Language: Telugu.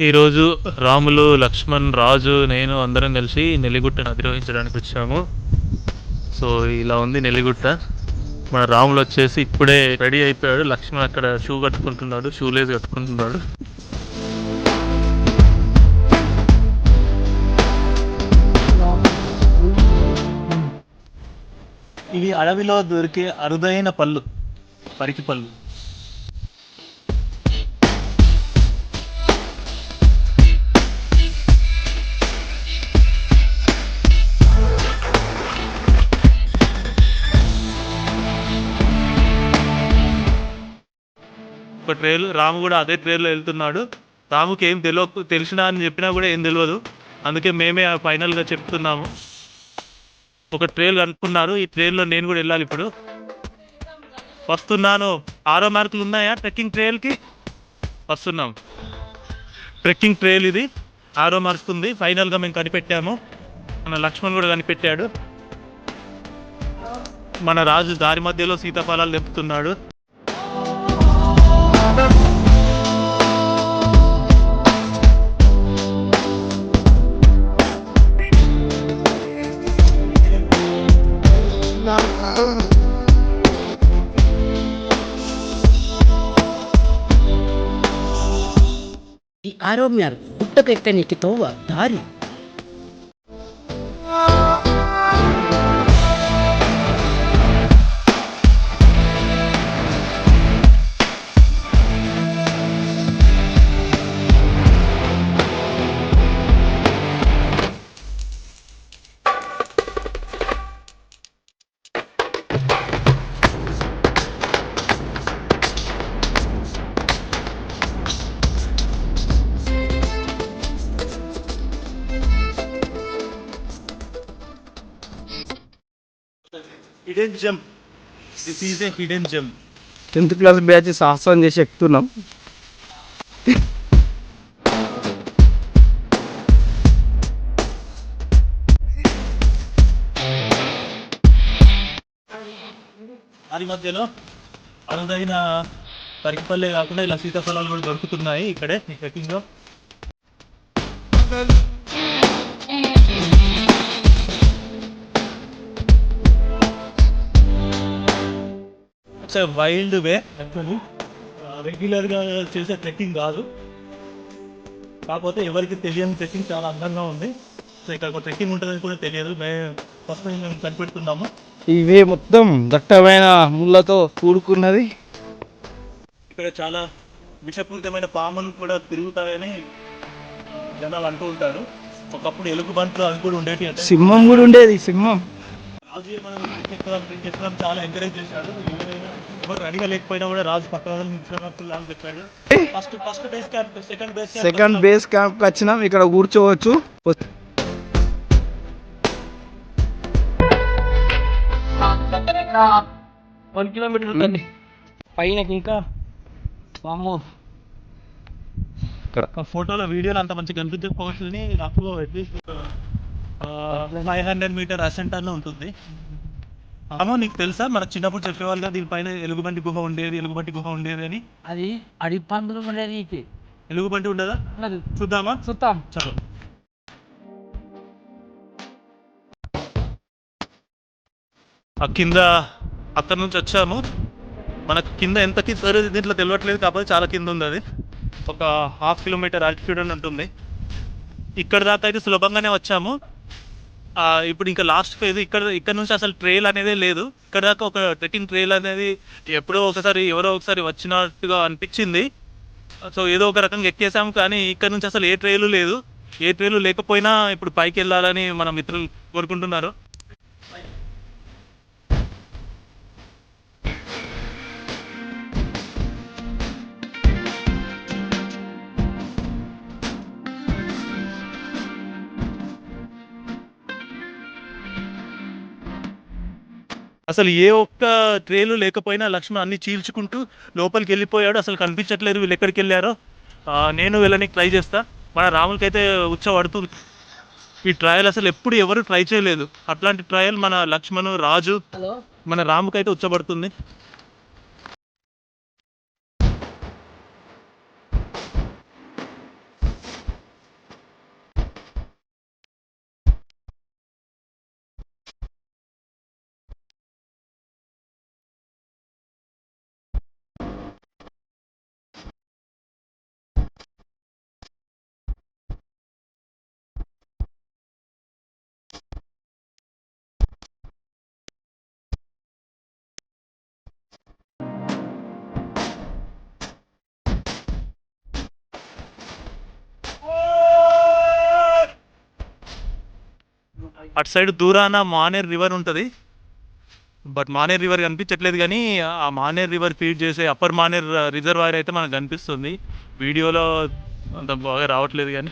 ఈరోజు రాములు, లక్ష్మణ్, రాజు, నేను అందరం కలిసి నెల్లిగుట్టను అధిరోహించడానికి వచ్చాము. సో ఇలా ఉంది నెల్లిగుట్ట. మన రాములు వచ్చేసి ఇప్పుడే రెడీ అయిపోయాడు. లక్ష్మణ్ అక్కడ షూ కట్టుకుంటున్నాడు, షూలేస్ కట్టుకుంటున్నాడు. ఇవి అడవిలో దొరికే అరుదైన పళ్ళు, పరికి పళ్ళు. ఒక ట్రైల్, రాము కూడా అదే ట్రైన్లో వెళ్తున్నాడు. రాముకి ఏం తెలిసినా అని చెప్పినా కూడా ఏం తెలియదు. అందుకే మేమే ఫైనల్గా చెప్తున్నాము. ఒక ట్రైల్ అనుకున్నారు, ఈ ట్రైన్లో నేను కూడా వెళ్ళాలి. ఇప్పుడు వస్తున్నాను. 6 మార్కులు ఉన్నాయా ట్రెక్కింగ్ ట్రైల్కి? వస్తున్నాం. ట్రెక్కింగ్ ట్రైల్ ఇది 6 మార్క్ ఉంది. ఫైనల్గా మేము కనిపెట్టాము. మన లక్ష్మణ్ కూడా కనిపెట్టాడు. మన రాజు దారి మధ్యలో సీతాఫలాలు తెంపుతున్నాడు. Di Aromyar, పుట్టకెక్కనికి తోవ దారి. Hidden gem. This is a hidden gem. 10th class batch సాహసం చేసి ఎక్కుతున్నాం. దాని మధ్యలో అరుదైన పరికిపల్లే కాకుండా ఇలా సీతాఫలాలు కూడా దొరుకుతున్నాయి ఇక్కడే ఈ ట్రెక్కింగ్లో. వైల్డ్ వే యాక్చువల్లీ, రెగ్యులర్గా చేసే ట్రెక్కింగ్ కాదు. కాకపోతే ఎవరికి తెలియని ట్రెక్కింగ్ చాలా అందంగా ఉంది. సో ఇక్కడ ఒక ట్రెక్కింగ్ ఉంటుందని కూడా తెలియదు. ఫస్ట్ మేము కనిపెడుతున్నాము. ఇవే మొత్తం దట్టమైన ముళ్ళతో కూడుకున్నది. ఇక్కడ చాలా విషపూరితమైన పాములు కూడా తిరుగుతాయని జనాలు అంటూ ఉంటారు. ఒకప్పుడు ఎలుగుబంట్లు అవి కూడా ఉండేవి. సింహం కూడా ఉండేది. సింహం రాజు మనం ఎక్కడం చాలా ఎంకరేజ్ చేశాడు. ఎవరు రెడీగా లేకపోయినా కూడా రాజు పక్కన చెప్పాడు. First base camp, second base క్యాంప్కి వచ్చినాం. ఇక్కడ కూర్చోవచ్చు. 1 కిలోమీటర్ ఉంటుంది పైన. ఇంకా వాము ఫోటోలో వీడియోలో అంత మంచిగా కనిపించకపోవచ్చుని నాకు అట్లీస్ట్ 500 మీటర్ అసెంటర్లో ఉంటుంది. అమ్మో, నీకు తెలుసా మన చిన్నప్పుడు చెప్పేవాళ్ళ దీనిపైన ఎలుగుబంటి గుహ ఉండేది అని. అది అడిగి పందులు ఉండేది. ఎలుగుబంటి ఉండదా? చూద్దామా? చూద్దాం. చలో. ఆ కింద అక్కడ నుంచి వచ్చాము. మన కింద ఎంత కింద దీంట్లో తెలియట్లేదు, కాకపోతే చాలా కింద ఉంది. అది ఒక 1/2 కిలోమీటర్ ఆల్టిట్యూడ్ అని ఉంటుంది. ఇక్కడ దాకా అయితే సులభంగానే వచ్చాము. ఇప్పుడు ఇంకా లాస్ట్ ఫేజ్. ఇక్కడ నుంచి అసలు ట్రైల్ అనేది లేదు. ఇక్కడ దాకా ఒక ట్రెక్కింగ్ ట్రైల్ అనేది ఎవరో ఒకసారి వచ్చినట్టుగా అనిపించింది. సో ఏదో ఒక రకంగా ఎక్కేసాము. కానీ ఇక్కడ నుంచి అసలు ఏ ట్రైలు లేదు. ఏ ట్రైలు లేకపోయినా ఇప్పుడు పైకి వెళ్ళాలని మన మిత్రులు కోరుకుంటున్నారు. అసలు ఏ ఒక్క ట్రైలు లేకపోయినా లక్ష్మణ్ అన్ని చీల్చుకుంటూ లోపలికి వెళ్ళిపోయాడు. అసలు కనిపించట్లేదు వీళ్ళు ఎక్కడికి వెళ్ళారో. నేను వెళ్ళడానికి ట్రై చేస్తా. మన రాములకైతే పడుతుంది. ఈ ట్రయల్ అసలు ఎప్పుడు ఎవరు ట్రై చేయలేదు. అట్లాంటి ట్రయల్ మన లక్ష్మణ్, రాజు, మన రాముకైతే ఉచ్చబడుతుంది. అటు సైడ్ దూరాన మానేర్ రివర్ ఉంటుంది. బట్ మానేర్ రివర్ కనిపించట్లేదు, కానీ ఆ మానేర్ రివర్ ఫీడ్ చేసే అప్పర్ మానేర్ రిజర్వాయర్ అయితే మనకు కనిపిస్తుంది. వీడియోలో అంత బాగా రావట్లేదు కానీ